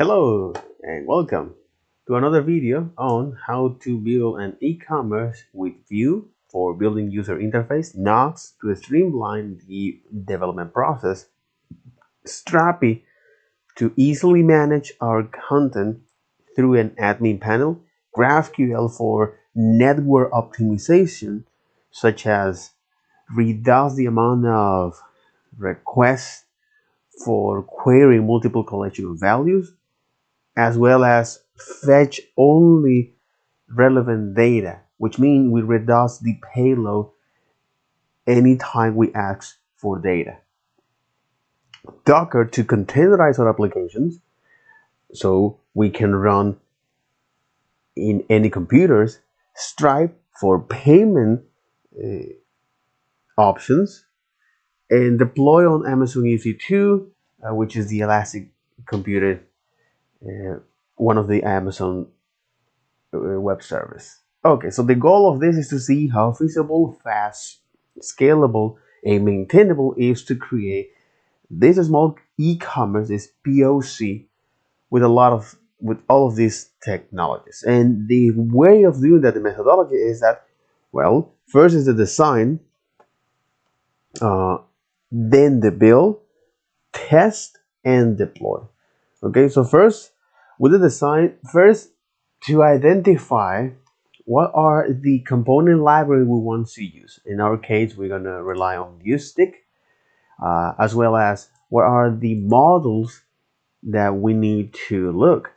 Hello and welcome to another video on how to build an e-commerce with Vue for building user interface, Nuxt to streamline the development process, Strappy to easily manage our content through an admin panel, GraphQL for network optimization, such as reduce the amount of requests for querying multiple collection of values, as well as fetch only relevant data, which means we reduce the payload anytime we ask for data. Docker to containerize our applications so we can run in any computers. Stripe for payment options, and deploy on Amazon EC2, which is the Elastic Computer, one of the Amazon web service. Okay, so the goal of this is to see how feasible, fast, scalable, and maintainable is to create this small e-commerce, this POC, with all of these technologies. And the way of doing that, the methodology is that, well, first is the design, then the build, test, and deploy. Okay, so first with the design, first to identify what are the component library we want to use. In our case, we're going to rely on ViewStick, as well as what are the models that we need to look.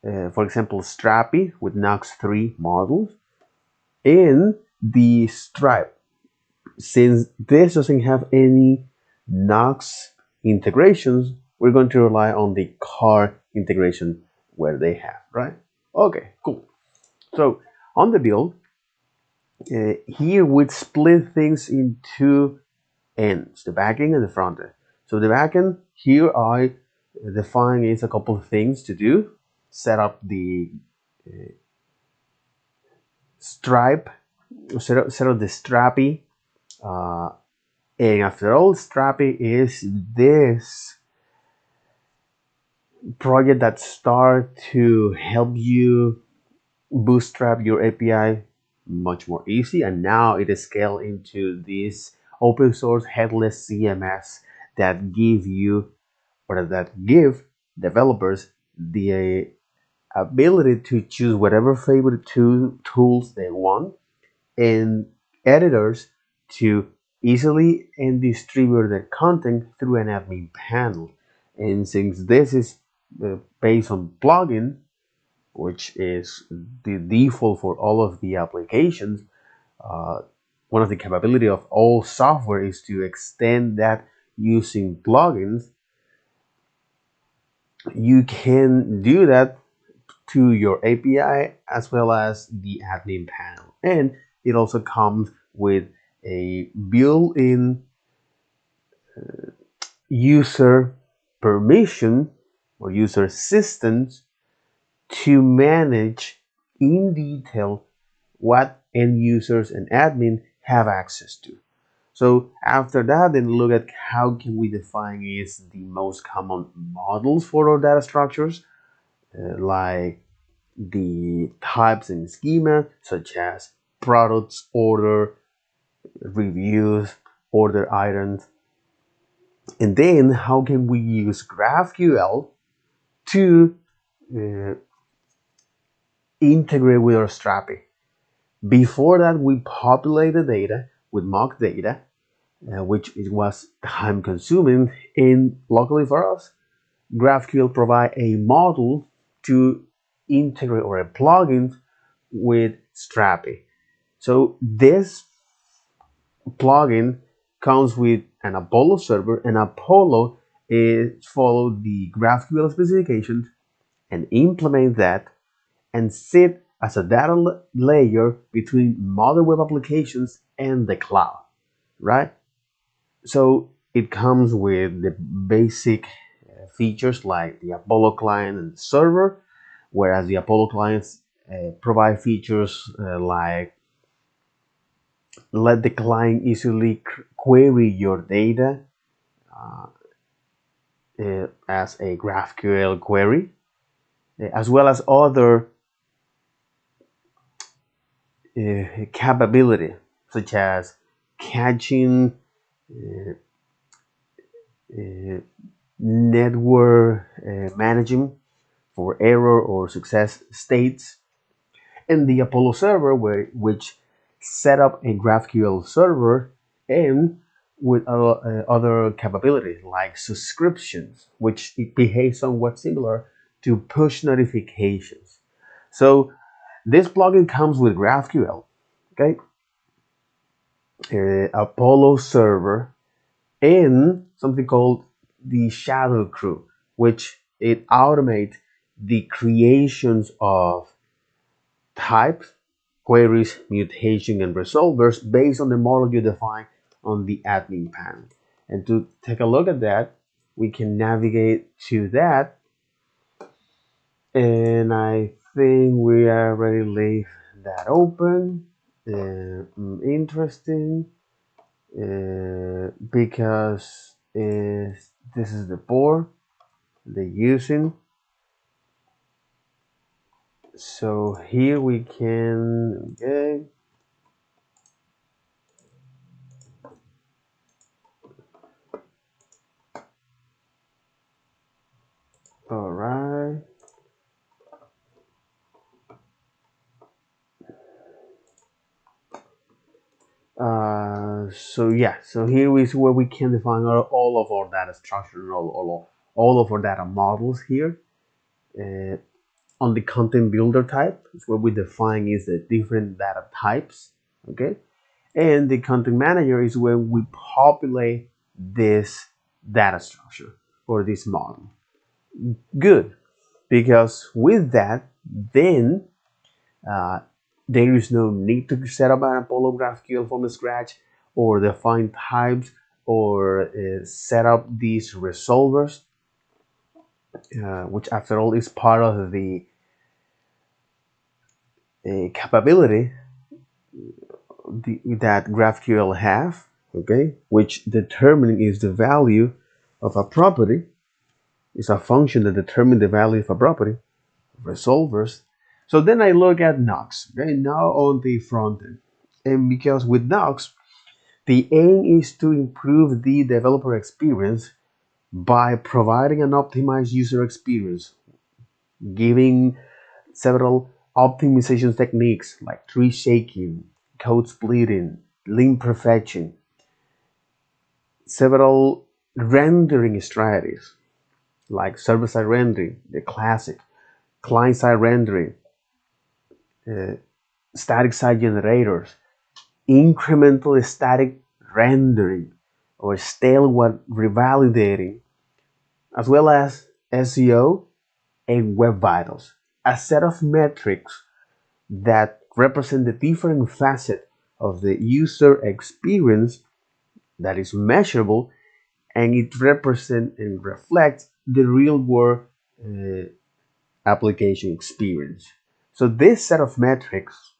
For example, Strappy with Nuxt 3 models, and the Stripe. Since this doesn't have any Nuxt integrations, we're going to rely on the car integration where they have, right? Okay, cool. So on the build, here we split things in two ends, the backend and the front end. So the backend, here I define is a couple of things to do. Set up the Stripe, set up the Strappy, and after all, Strappy is this project that start to help you bootstrap your API much more easy, and now it is scaled into this open source headless CMS that give developers the ability to choose whatever favorite tools they want, and editors to easily and distribute their content through an admin panel. And since this is based on plugin, which is the default for all of the applications, one of the capability of all software is to extend that using plugins. You can do that to your API as well as the admin panel, and it also comes with a built-in user permission or user assistance to manage in detail what end users and admin have access to. So after that, then look at how can we define is the most common models for our data structures, like the types and schema, such as products, order, reviews, order items. And then how can we use GraphQL to integrate with our Strappy. Before that, we populate the data with mock data, which it was time consuming, and luckily for us, GraphQL provide a model to integrate or a plugin with Strappy. So this plugin comes with an Apollo server, and Apollo is follow the GraphQL specifications and implement that and sit as a data layer between modern web applications and the cloud, right? So it comes with the basic features like the Apollo client and server, whereas the Apollo clients provide features like let the client easily query your data, as a GraphQL query, as well as other capability, such as catching network managing for error or success states, and the Apollo server, which set up a GraphQL server and with other capabilities like subscriptions, which it behaves somewhat similar to push notifications. So this plugin comes with GraphQL, okay, Apollo server, and something called the shadow crew, which it automates the creations of types, queries, mutation, and resolvers based on the model you define on the admin panel. And to take a look at that, we can navigate to that, and I think we already leave that open. Interesting, because this is the board they're using. So here we can, okay, all right. So yeah, so here is where we can define all of our data structure, all of our data models here. On the content builder type is where we define is the different data types, okay? And the content manager is where we populate this data structure or this model. Good, because with that, then uh, there is no need to set up an Apollo GraphQL from scratch or define types or set up these resolvers, which after all is part of the capability that GraphQL have, okay, which determining is the value of a property, is a function that determines the value of a property, resolvers. So then I look at Nuxt, okay, now on the front end. And because with Nuxt, the aim is to improve the developer experience by providing an optimized user experience, giving several optimization techniques like tree shaking, code splitting, link perfection, several rendering strategies like server-side rendering, the classic, client-side rendering, static site generators, incremental static rendering, or stale one revalidating, as well as SEO and web vitals, a set of metrics that represent the different facets of the user experience that is measurable, and it represents and reflects the real world application experience. So this set of metrics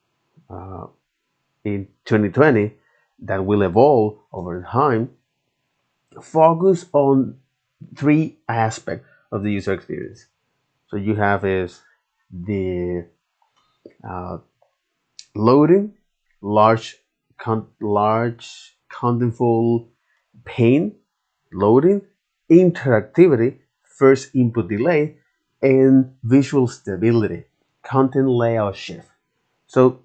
in 2020 that will evolve over time focus on three aspects of the user experience. So you have is the loading, large contentful pane, loading, interactivity, first input delay, and visual stability, content layout shift. So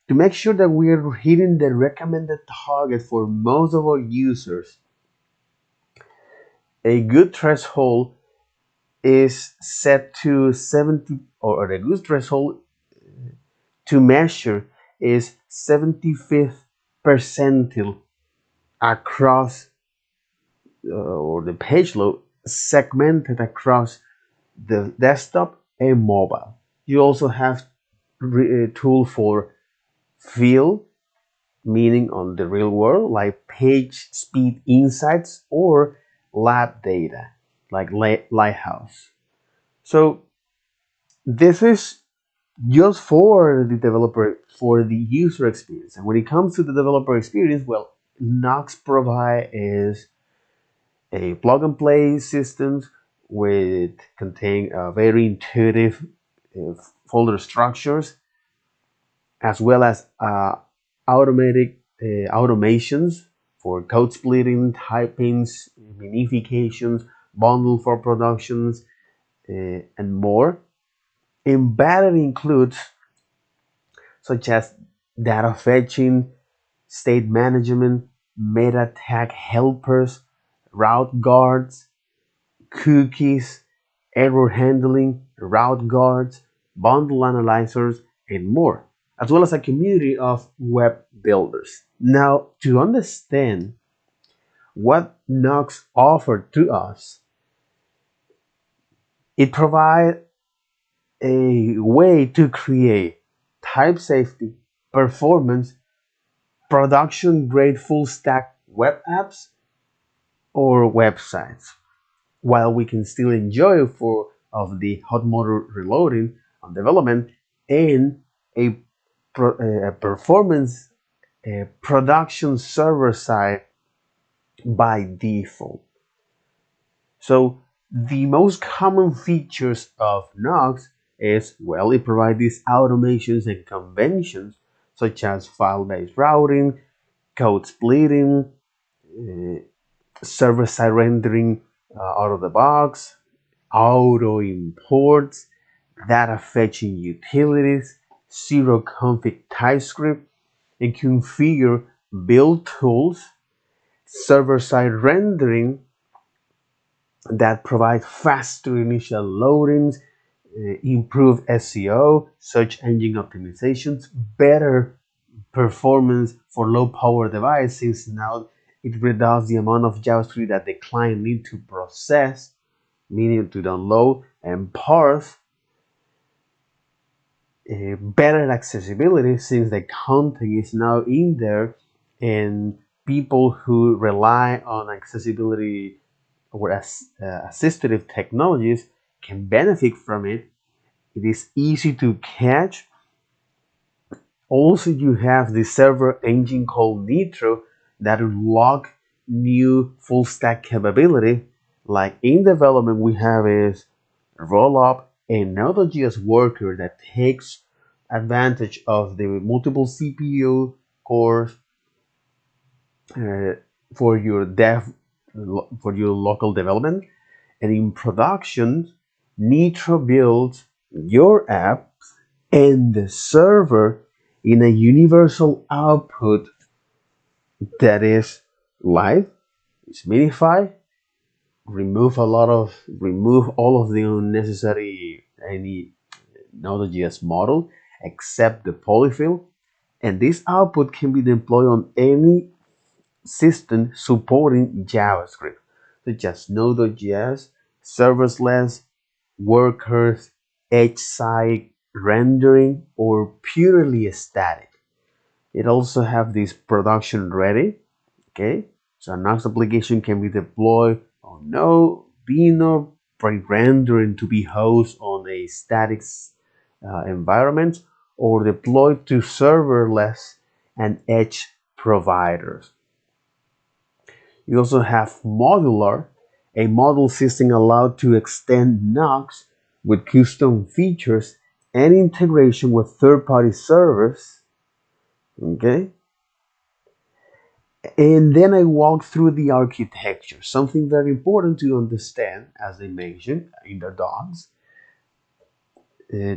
to make sure that we are hitting the recommended target for most of our users, a good threshold is set to 70, or a good threshold to measure is 75th percentile across or the page load segmented across the desktop and mobile. You also have a tool for field, meaning on the real world, like page speed insights, or lab data, like Lighthouse. So this is just for the developer, for the user experience. And when it comes to the developer experience, well, Nuxt provide is a plug and play systems with contain very intuitive uh, folder structures, as well as automatic automations for code splitting, typings, minifications, bundle for productions, and more. Embedded includes such as data fetching, state management, meta tag helpers, route guards, cookies, error handling, route guards, bundle analyzers, and more, as well as a community of web builders. Now, to understand what Nuxt offered to us, it provides a way to create type safety, performance, production grade full stack web apps or websites, while we can still enjoy for of the hot motor reloading on development and a, a performance production server side by default. So the most common features of Nuxt is, well, it provides these automations and conventions such as file-based routing, code splitting, uh, server-side rendering out of the box, auto imports, data fetching utilities, zero config TypeScript, and configure build tools, server-side rendering that provide faster initial loadings, improve SEO, search engine optimizations, better performance for low power device since now it reduces the amount of JavaScript that the client need to process, meaning to download and parse, better accessibility since the content is now in there and people who rely on accessibility or assistive technologies can benefit from it. It is easy to catch. Also, you have the server engine called Nitro that unlock new full stack capability. Like in development, we have is rollup and Node.js worker that takes advantage of the multiple CPU cores uh, for your dev for your local development. And in production, Nitro builds your app and the server in a universal output that is live, it's minified, remove all of the unnecessary any Node.js model except the polyfill, and this output can be deployed on any system supporting JavaScript, such as Node.js, serverless, workers, edge side rendering, or purely static. It also have this production ready. Okay, so a Nuxt application can be deployed on Node, Beano, pre-rendering to be hosted on a static environment, or deployed to serverless and edge providers. You also have modular, a model system allowed to extend Nuxt with custom features and integration with third-party servers. Okay, and then I walk through the architecture, something very important to understand, as I mentioned in the docs. Uh,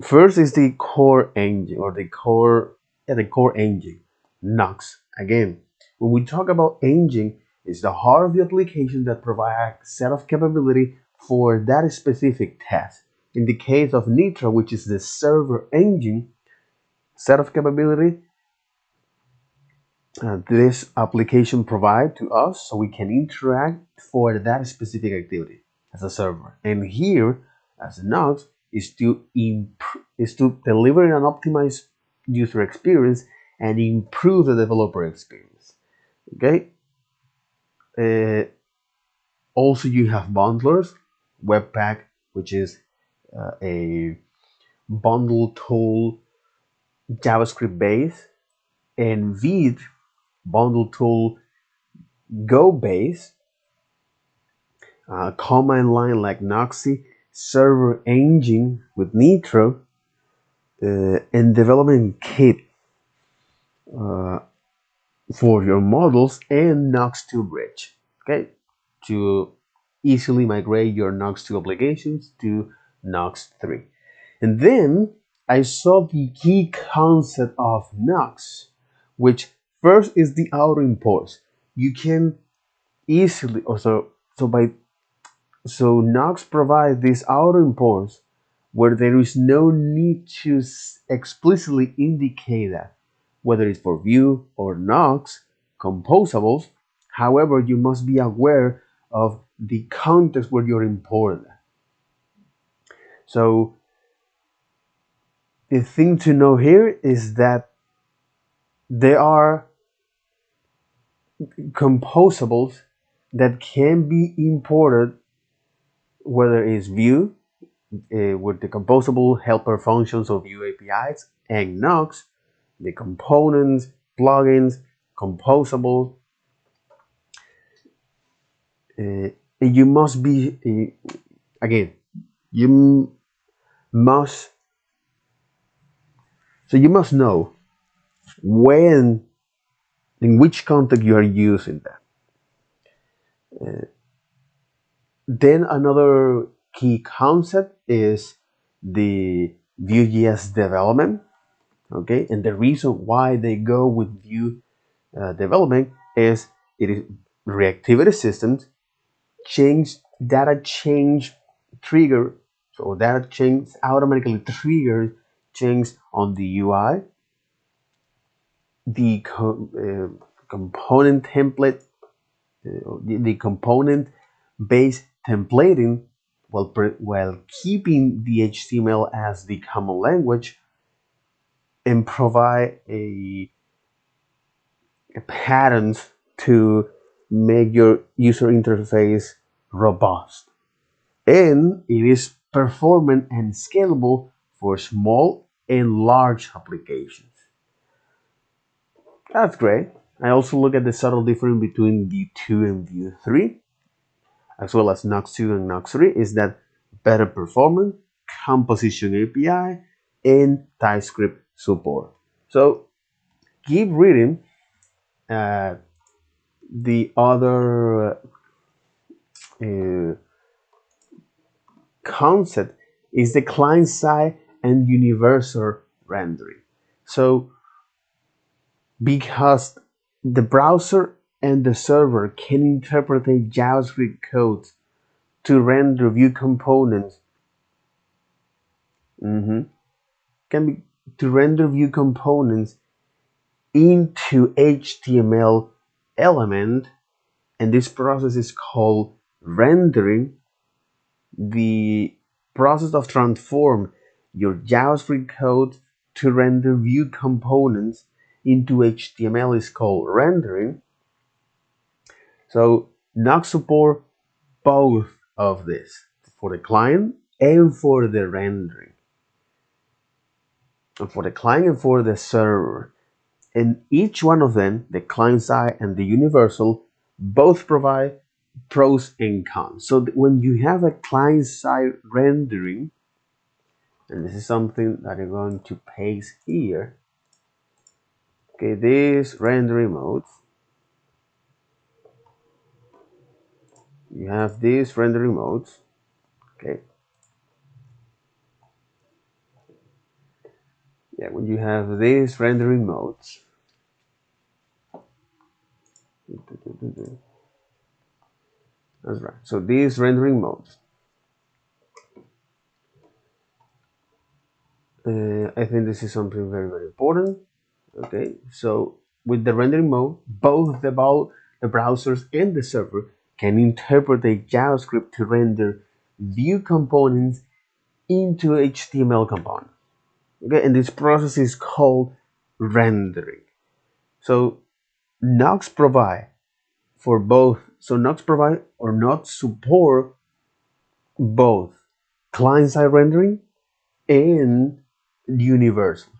First is the core engine or the core engine, Nuxt. Again, when we talk about engine, it's the heart of the application that provides a set of capability for that specific task. In the case of Nitro, which is the server engine set of capability, this application provide to us so we can interact for that specific activity as a server. And here, as a Nuxt, is to deliver an optimized user experience and improve the developer experience. Okay. Uh, Also, you have bundlers, Webpack, which is a bundle tool JavaScript base, and Vid bundle tool Go base. command line like Nuxt, server engine with Nitro, and development kit for your models, and Nuxt 2 bridge. Okay, to easily migrate your Nuxt 2 applications to Nuxt 3. And then I saw the key concept of Nuxt, which first is the auto imports. You can easily also so Nuxt provides these auto imports where there is no need to explicitly indicate that, whether it's for Vue or Nuxt composables. However, you must be aware of the context where you're importing. So the thing to know here is that there are composables that can be imported, whether it's Vue with the composable helper functions of Vue APIs, and Nuxt, the components, plugins, composable. You must be again. You must you must know when, in which context you are using that. Then another key concept is the Vue.js development. Okay, and the reason why they go with Vue development is it is reactivity systems change data change trigger, so data change automatically triggers change on the UI, the component template, the component based templating while keeping the HTML as the common language, and provide a patterns to make your user interface robust. And it is performant and scalable for small and large applications. That's great. I also look at the subtle difference between Vue 2 and Vue 3, as well as Nuxt 2 and Nuxt 3, is that better performance, composition API, and TypeScript support. So keep reading. The other concept is the client side and universal rendering. So because the browser and the server can interpret a JavaScript code to render Vue components, can be to render Vue components into HTML element, and this process is called rendering. The process of transform your JavaScript code to render Vue components into HTML is called rendering. So Nuxt support both of this for the client and for the rendering, and for the client and for the server. And each one of them, the client side and the universal, both provide pros and cons. So when you have a client side rendering, and this is something that I'm going to paste here. Okay, this rendering mode. You have these rendering modes. Okay. Yeah, when you have these rendering modes. That's right. So these rendering modes. I think this is something very, very important. Okay, so with the rendering mode, both the browsers and the server can interpret a JavaScript to render Vue components into HTML components. Okay, and this process is called rendering. So Nuxt provide for both. So Nuxt provide or not support both client-side rendering and universal,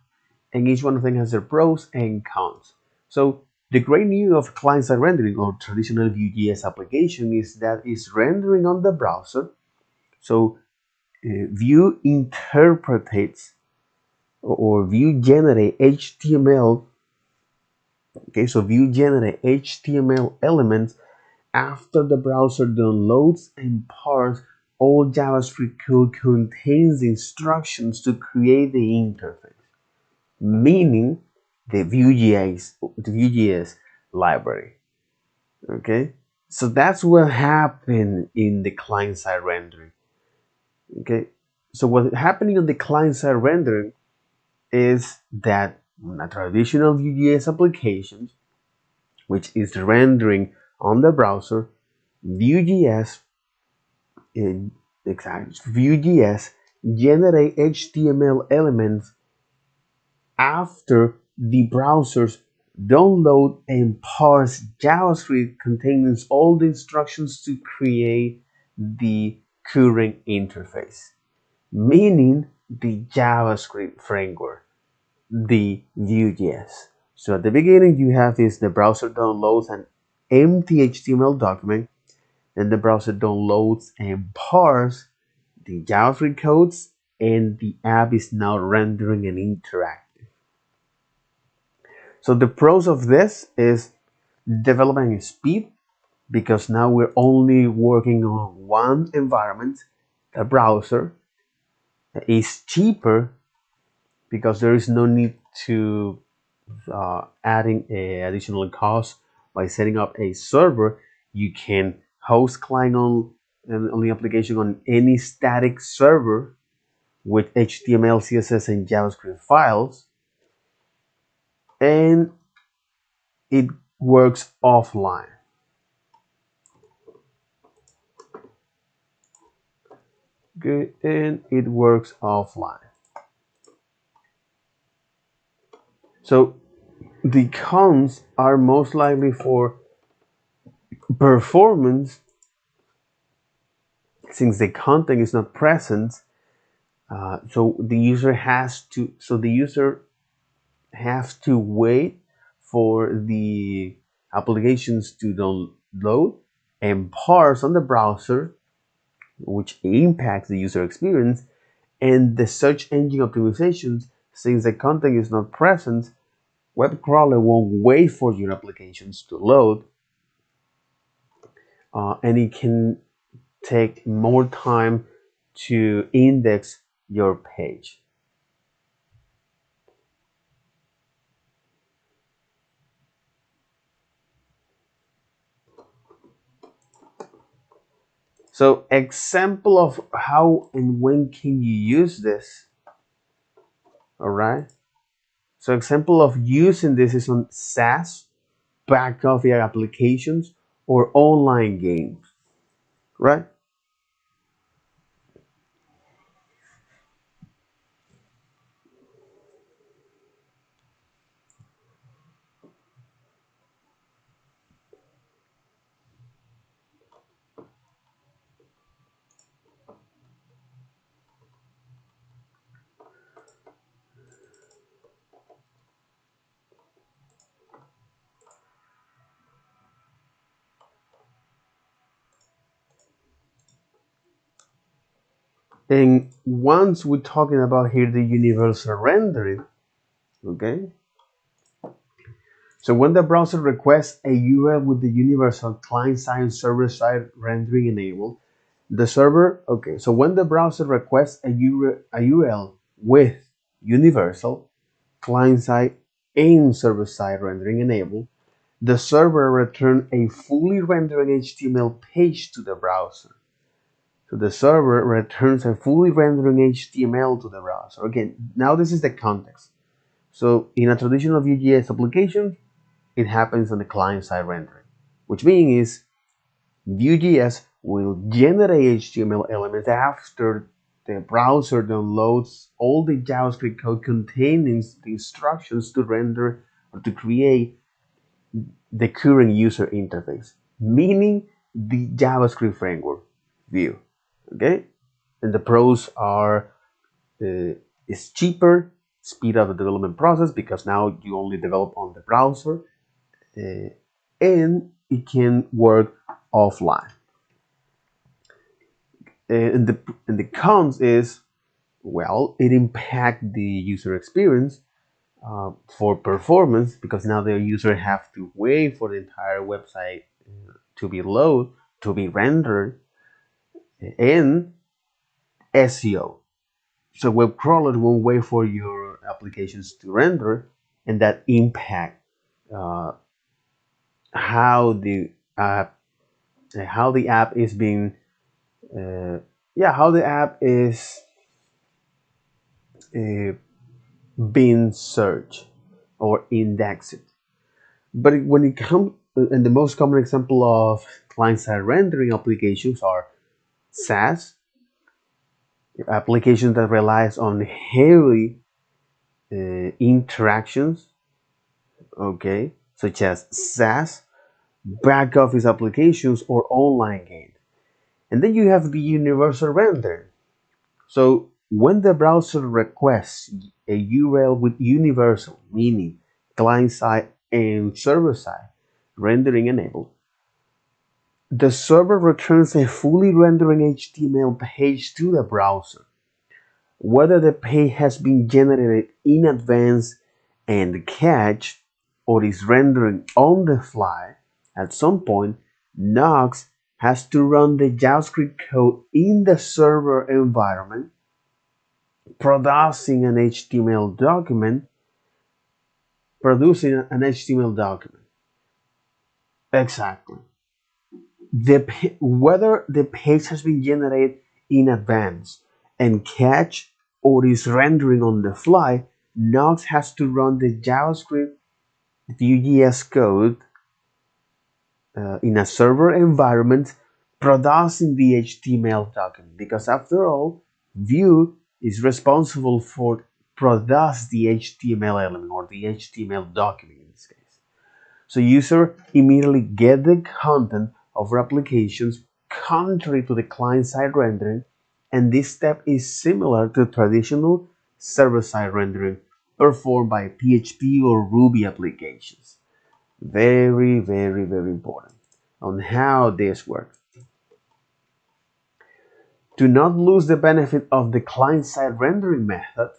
and each one of them has their pros and cons. So The great news of client-side rendering or traditional Vue.js application is that it's rendering on the browser. So Vue interprets or Vue generate HTML. Okay, so Vue generate HTML elements after the browser downloads and parse all JavaScript code contains instructions to create the interface, meaning the Vue.js library. Okay, so that's what happened in the client-side rendering. Okay, so what's happening on the client-side rendering is that in a traditional Vue.js applications, which is rendering on the browser, Vue.js Vue.js generate HTML elements after the browsers download and parse JavaScript contains all the instructions to create the current interface, meaning the JavaScript framework, the Vue.js. So at the beginning you have is the browser downloads an empty HTML document, then the browser downloads and parse the JavaScript codes, and the app is now rendering and interactive. So the pros of this is development speed, because now we're only working on one environment. The browser is cheaper because there is no need to adding a additional cost by setting up a server. You can host client on the application on any static server with HTML, CSS, and JavaScript files, and it works offline. Good, and it works offline. So the cons are most likely for performance, since the content is not present. So the user has to wait for the applications to download and parse on the browser, which impacts the user experience, and the search engine optimizations. Since the content is not present, web crawler won't wait for your applications to load, and it can take more time to index your page. So example of how and when can you use this. All right, so example of using this is on SaaS, back office applications, or online games, right? And once we're talking about here the universal rendering, okay? So when the browser requests a URL with the universal client-side and server-side rendering enabled, the server, okay, so when the browser requests a URL with universal client-side and server-side rendering enabled, the server returns a fully rendered HTML page to the browser. So the server returns a fully rendering HTML to the browser. Again, now this is the context. So in a traditional Vue.js application, it happens on the client-side rendering, which means Vue.js will generate HTML elements after the browser downloads all the JavaScript code containing the instructions to render or to create the current user interface, meaning the JavaScript framework Vue. Okay, and the pros are it's cheaper, speed up the development process because now you only develop on the browser, and it can work offline. And the cons is, well, it impacts the user experience for performance, because now the user have to wait for the entire website to be loaded, to be rendered, and SEO. So web crawler won't wait for your applications to render, and that impact uh, how the app is being how the app is uh, being searched or indexed. But when it comes, and the most common example of client-side rendering applications are SaaS applications that relies on heavy interactions, okay, such as SaaS, back office applications, or online games. And then you have the universal render. So when the browser requests a URL with universal, meaning client side and server side rendering enabled, the server returns a fully rendering HTML page to the browser. Whether the page has been generated in advance and cached, or is rendering on the fly, at some point, Nuxt has to run the JavaScript code in the server environment, producing an HTML document. Exactly. Whether the page has been generated in advance and cached, or is rendering on the fly, Nuxt has to run the JavaScript Vue.js code in a server environment, producing the HTML document, because after all, Vue is responsible for produce the HTML element, or the HTML document in this case. So user immediately get the content of our applications contrary to the client-side rendering, and this step is similar to traditional server-side rendering performed by PHP or Ruby applications. Very, very, very important on how this works. To not lose the benefit of the client-side rendering method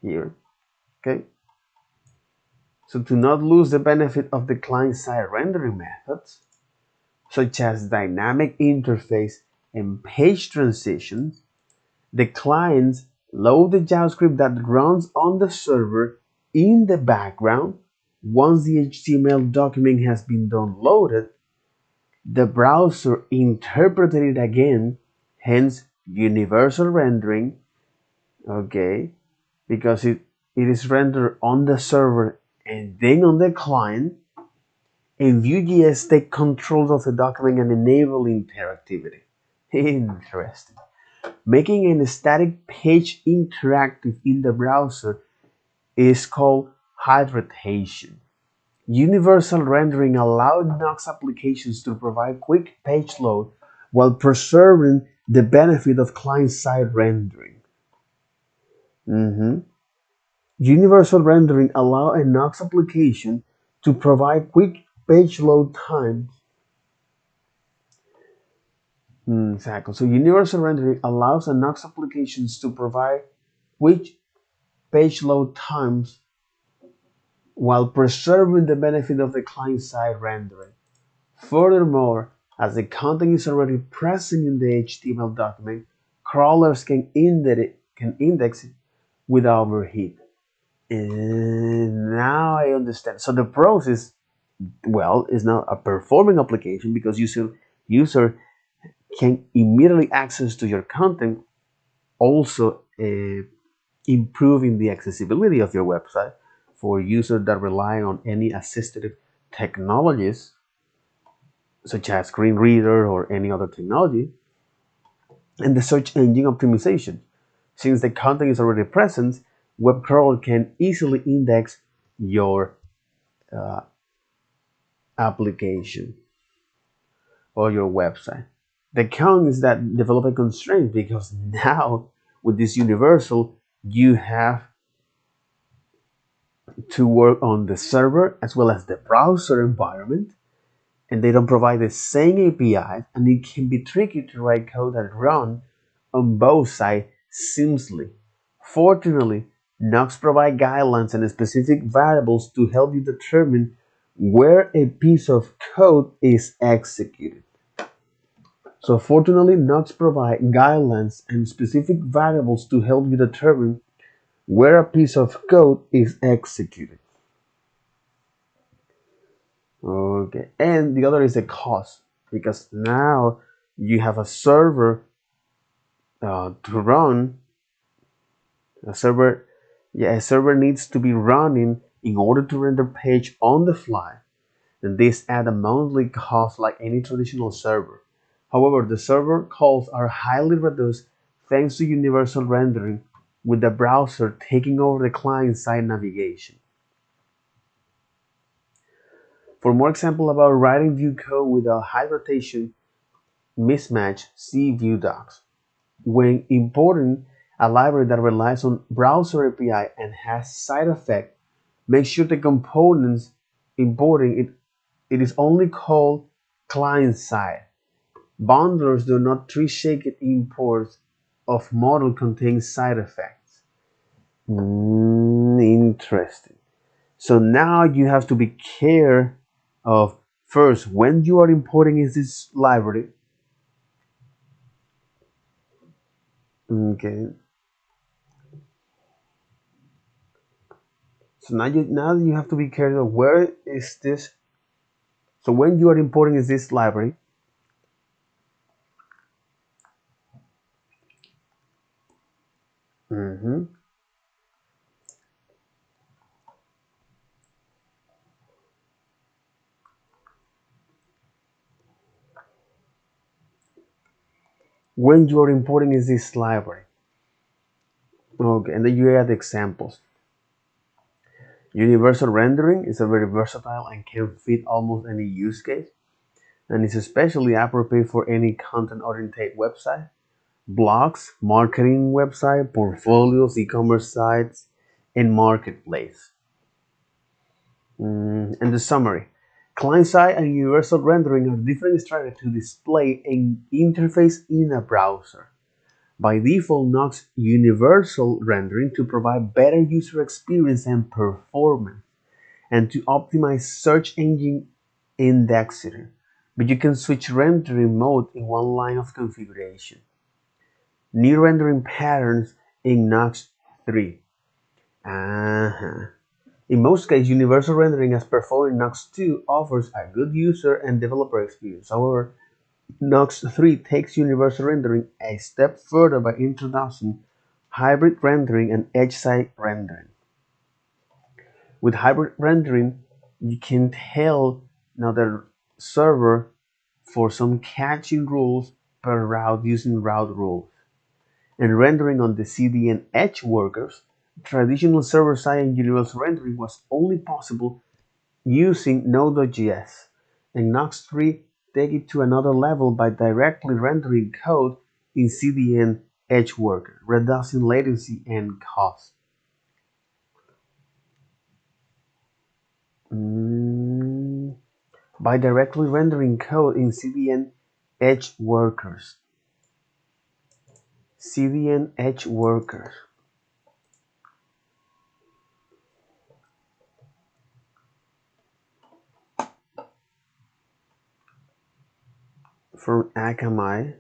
here, okay? So to not lose the benefit of the client-side rendering methods, such as dynamic interface and page transitions, the clients load the JavaScript that runs on the server in the background. Once the HTML document has been downloaded, the browser interpreted it again, hence universal rendering, okay, because it is rendered on the server and then on the client, and Vue.js take control of the document and enable interactivity. Interesting. Making a static page interactive in the browser is called hybridization. Universal rendering allowed Nuxt applications to provide quick page load while preserving the benefit of client-side rendering. Universal rendering allows a Nuxt application to provide quick page load times. Exactly. So universal rendering allows a Nuxt applications to provide quick page load times while preserving the benefit of the client-side rendering. Furthermore, as the content is already present in the HTML document, crawlers can index it without overheat. And now I understand. So the process, well, is now a performing application because user can immediately access to your content, also improving the accessibility of your website for users that rely on any assistive technologies such as screen reader or any other technology, and the search engine optimization. Since the content is already present, web crawler can easily index your application or your website. The con is that developer constraint, because now with this universal, you have to work on the server as well as the browser environment, and they don't provide the same APIs, and it can be tricky to write code that run on both sides seamlessly. Fortunately, Nuxt provides guidelines and specific variables to help you determine where a piece of code is executed. So fortunately, Nuxt provides guidelines and specific variables to help you determine where a piece of code is executed. Okay, and the other is the cost, because now you have a server to run. A server, yeah, a server needs to be running in order to render page on the fly, and this add a monthly cost like any traditional server. However, the server costs are highly reduced thanks to universal rendering, with the browser taking over the client-side navigation. For more example about writing view code without high rotation mismatch, see view docs. When importing a library that relies on browser API and has side effect, make sure the components importing it is only called client side. Bundlers do not tree-shake imports of model contain side effects. Interesting. So now you have to be care of first when you are importing is this library. Okay. So now you have to be careful of where is this. So when you are importing is this library. Mhm. When you are importing is this library. Okay, and then you add examples. Universal rendering is a very versatile and can fit almost any use case, and is especially appropriate for any content-oriented website, blogs, marketing website, portfolios, e-commerce sites, and marketplace. And the summary. Client-side and universal rendering are different strategies to display an interface in a browser. By default, Nuxt universal rendering to provide better user experience and performance, and to optimize search engine indexing. But you can switch rendering mode in one line of configuration. New rendering patterns in Nuxt 3. Uh-huh. In most cases, universal rendering as performed in Nuxt 2 offers a good user and developer experience. However, Nuxt 3 takes universal rendering a step further by introducing hybrid rendering and edge-side rendering. With hybrid rendering, you can tell now the server for some caching rules per route using route rules. And rendering on the CDN edge workers, traditional server-side and universal rendering was only possible using Node.js, and Nuxt 3 take it to another level by directly rendering code in CDN edge worker, reducing latency and cost. Mm, by directly rendering code in CDN edge workers. CDN edge workers from Akamai.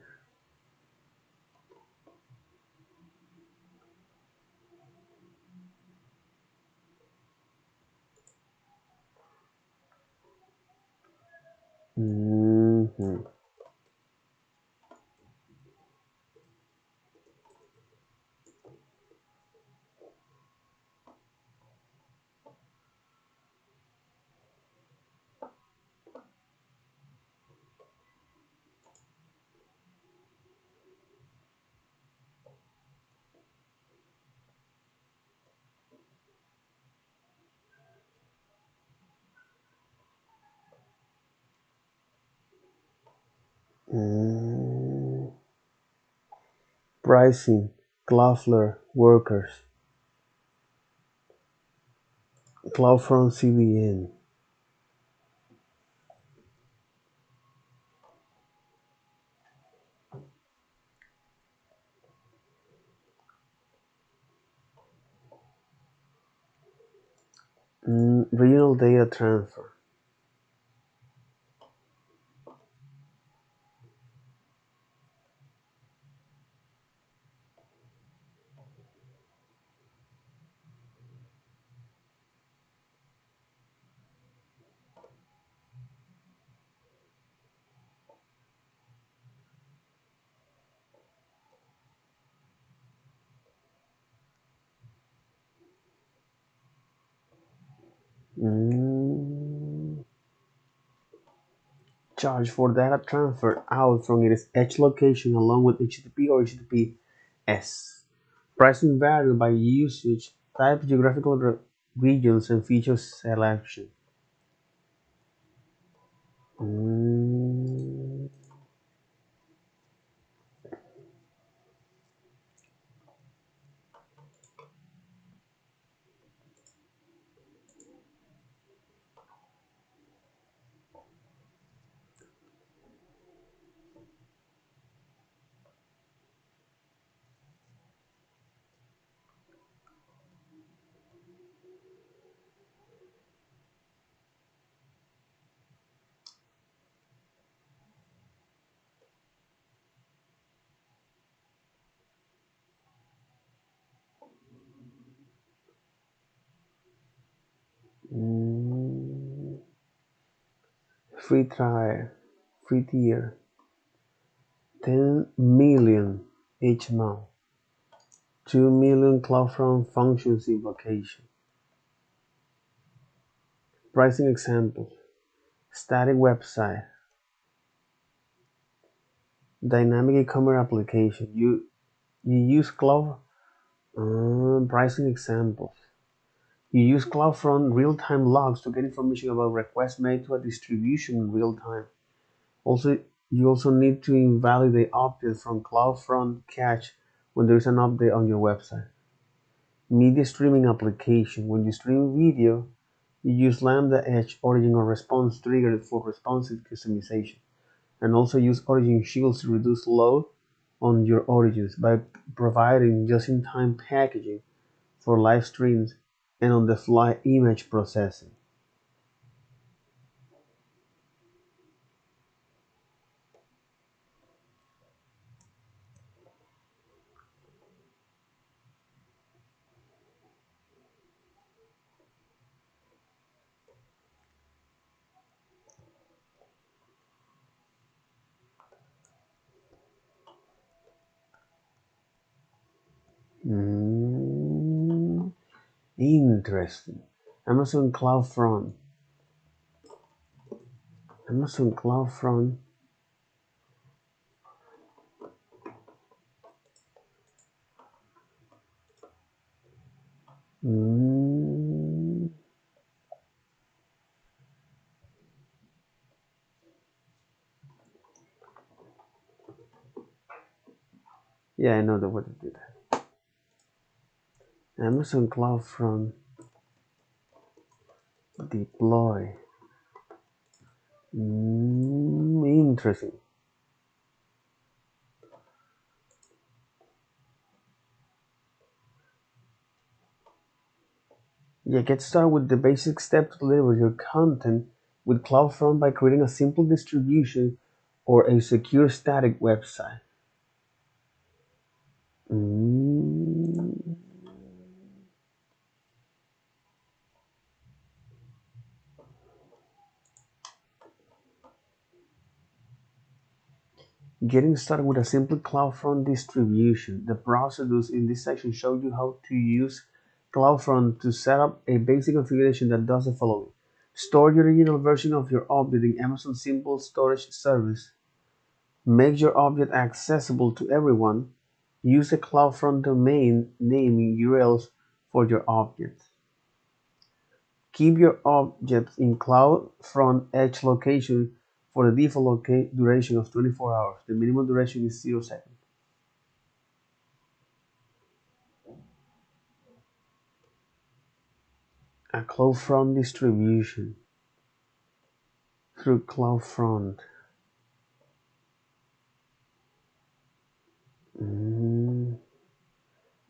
Mhm. Mm, pricing, Cloudflare workers. CloudFront CDN. Regional data transfer. Mm, Charge for data transfer out from its edge location along with HTTP or HTTPS. Pricing vary by usage type, geographical regions, and feature selection. Mm, mm, Free trial, free tier, 10 million each month, 2 million CloudFront functions invocation. Pricing examples: static website, dynamic e-commerce application. You use cloud pricing examples. You use CloudFront real-time logs to get information about requests made to a distribution in real time. Also, you also need to invalidate objects from CloudFront cache when there is an update on your website. Media streaming application. When you stream video, you use Lambda Edge origin or response triggered for responsive customization, and also use origin shields to reduce load on your origins by providing just-in-time packaging for live streams and on-the-fly image processing. Mm, Interesting. Amazon CloudFront. Amazon CloudFront. Mm, yeah, I know the way to do that. Amazon CloudFront deploy. Interesting. Yeah, get started with the basic steps to deliver your content with CloudFront by creating a simple distribution or a secure static website. Mm, Getting started with a simple CloudFront distribution. The procedures in this section show you how to use CloudFront to set up a basic configuration that does the following. Store the original version of your object in Amazon Simple Storage Service. Make your object accessible to everyone. Use the CloudFront domain name URLs for your objects. Keep your objects in CloudFront Edge location for the default duration of 24 hours. The minimum duration is 0 seconds. a CloudFront distribution through CloudFront.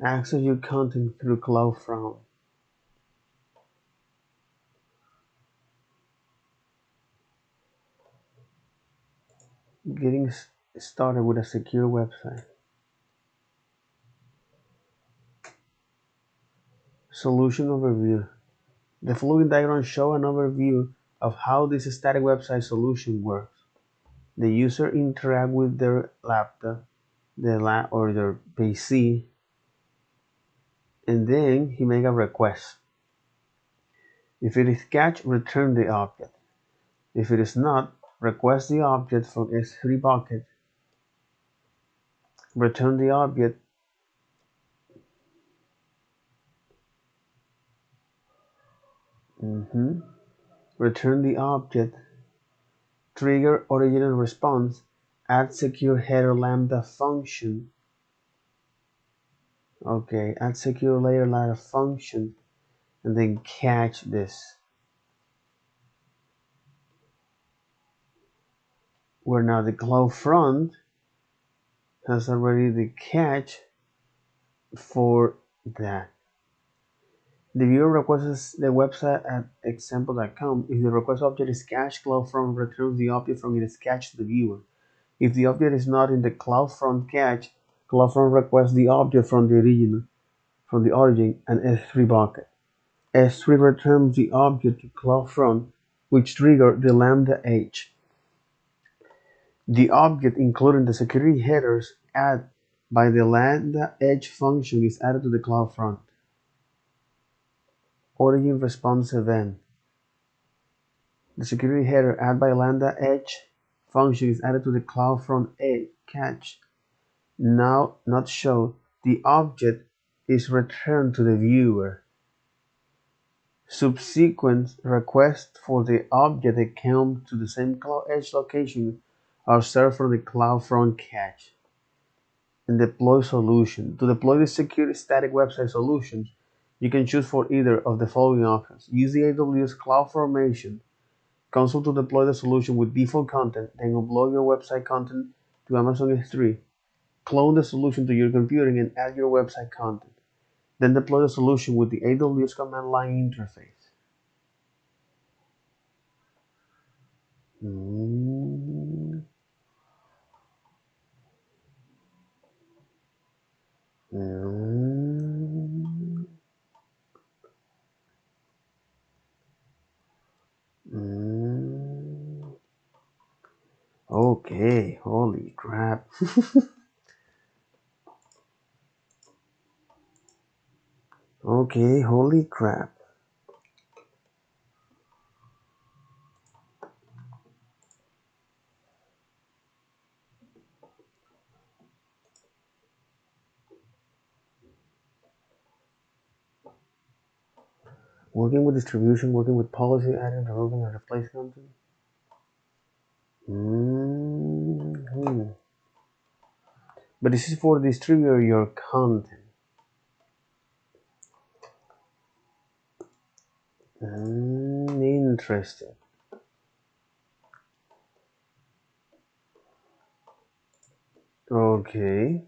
Access your content through CloudFront. Getting started with a secure website. Solution overview. The following diagrams show an overview of how this static website solution works. The user interact with their laptop, or their PC, and then he make a request. If it is catched, return the object. If it is not, request the object from S3 bucket, return the object, return the object, trigger original response, add secure header lambda function. Okay, add secure layer lambda function, and then catch this. Where now the CloudFront has already the catch for that. The viewer requests the website at example.com. If the request object is cached, CloudFront returns the object from its cache to the viewer. If the object is not in the CloudFront cache, CloudFront requests the object from the origin and S3 bucket. S3 returns the object to CloudFront, which triggers the lambda H. The object, including the security headers added by the lambda H function, is added to the CloudFront origin response event. The security header added by lambda H function is added to the CloudFront cache. Now not shown, the object is returned to the viewer. Subsequent requests for the object that come to the same Cloud Edge location are served from the CloudFront cache. And deploy solution. To deploy the secure static website solutions, you can choose for either of the following options. Use the AWS CloudFormation console to deploy the solution with default content, then upload your website content to Amazon S3. Clone the solution to your computer and add your website content. Then deploy the solution with the AWS command line interface. Okay, holy crap. Okay, holy crap. Working with distribution, working with policy, adding, removing, and replace content. But this is for distribute your content. Interesting. Okay.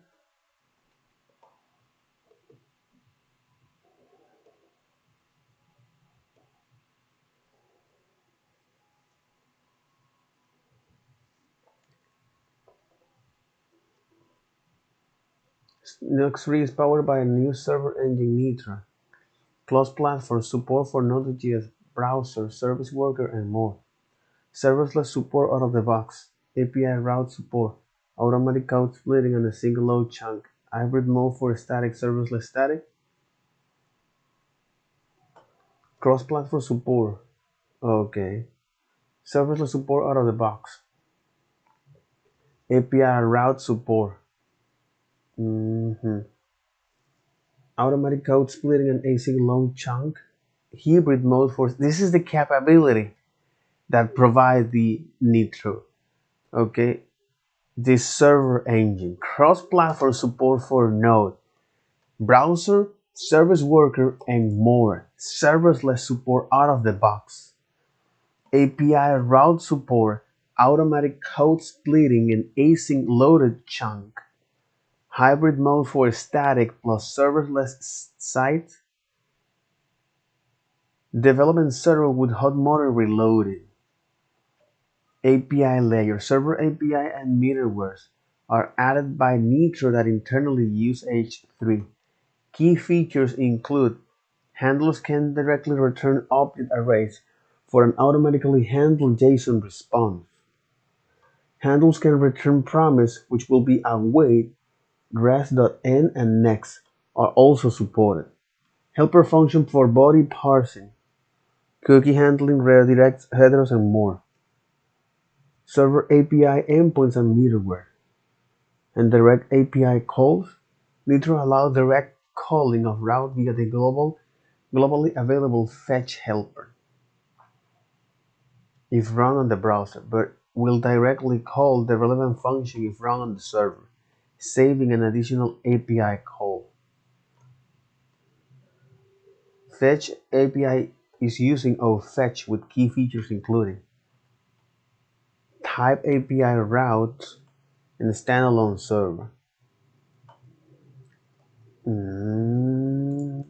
Nuxt 3 is powered by a new server engine Nitra, cross-platform support for Node.js, browser, service worker, and more. Serverless support out of the box, API route support, automatic code splitting on a single load chunk, hybrid mode for static, serverless static, cross-platform support. Okay. Serverless support out of the box. API route support. Automatic code splitting and async load chunk. Hybrid mode for this is the capability that provides the Nitro. Okay. This server engine. Cross-platform support for Node. Browser, service worker, and more. Serverless support out of the box. API route support, automatic code splitting and async loaded chunk. Hybrid mode for static plus serverless site. Development server with hot motor reloading. API layer, server API and middlewares are added by Nitro that internally use H3. Key features include handlers can directly return object arrays for an automatically handled JSON response. Handles can return promise, which will be await, rest.n and next are also supported. Helper function for body parsing, cookie handling, redirects, headers, and more. Server API endpoints and middleware. And direct API calls. Nitro allows direct calling of route via the globally available fetch helper if run on the browser, but will directly call the relevant function if run on the server, saving an additional API call. Fetch API is using fetch with key features including type API routes and standalone server. Mhm.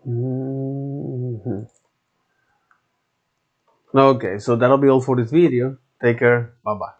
Mhm. Okay, so that'll be all for this video. Take care. Bye bye.